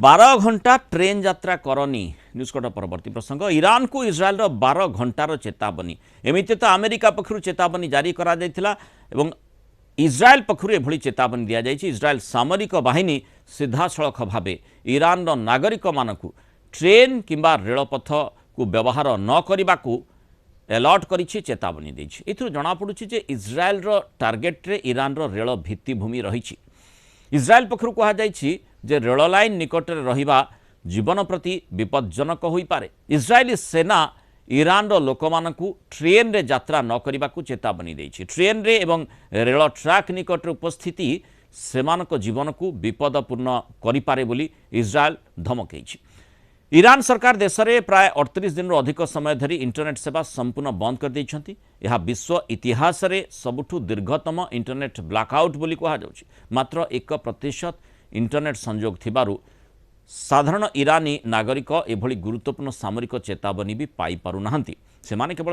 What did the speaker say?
12 घंटा ट्रेन यात्रा करनी न्यूजकोट परवर्ती प्रसंग ईरान को इज्राएल 12 घंटार चेतावनी एमती तो अमेरिका पक्षर चेतावनी जारी करा इज्राएल पक्षर एभली चेतावनी दि जाए इज्राएल सामरिक बाहिनी सीधासलख भाव ईरान नागरिक मानक ट्रेन किंबा रेलपथ को व्यवहार न करने को अलर्ट कर चेतावनी देछि जनापड़ी जे इज्राएल टार्गेट रे ईरान रेल भित्तिभूमि रही इज्राएल पक्षर कहुई जे रेल लाइन निकट में रहिबा जीवन प्रति विपज्जनक हो पारे इज्राएली सेना ईरान लोक मानकु ट्रेन रे यात्रा न करने को चेतावनी देछि ट्रेन रे एवं रेल ट्रैक निकट उपस्थिति सेमानक जीवन को विपदपूर्ण करिपारे बोली इज्राएल धमकैछि। ईरान सरकार देश में प्राय 38 दिन अधिक समय धरी इंटरनेट सेवा संपूर्ण बंद कर देइछंती। यह विश्व इतिहास रे सबुठु दीर्घतम इंटरनेट ब्लैकआउट बोली कहा जाउछि। मात्र 1% इंटरनेट संयोग थिबारु साधारण ईरानी नागरिक एभली गुरुत्वपूर्ण सामरिक चेतावनी भी पाई पारु नाहंती। सेमाने केवल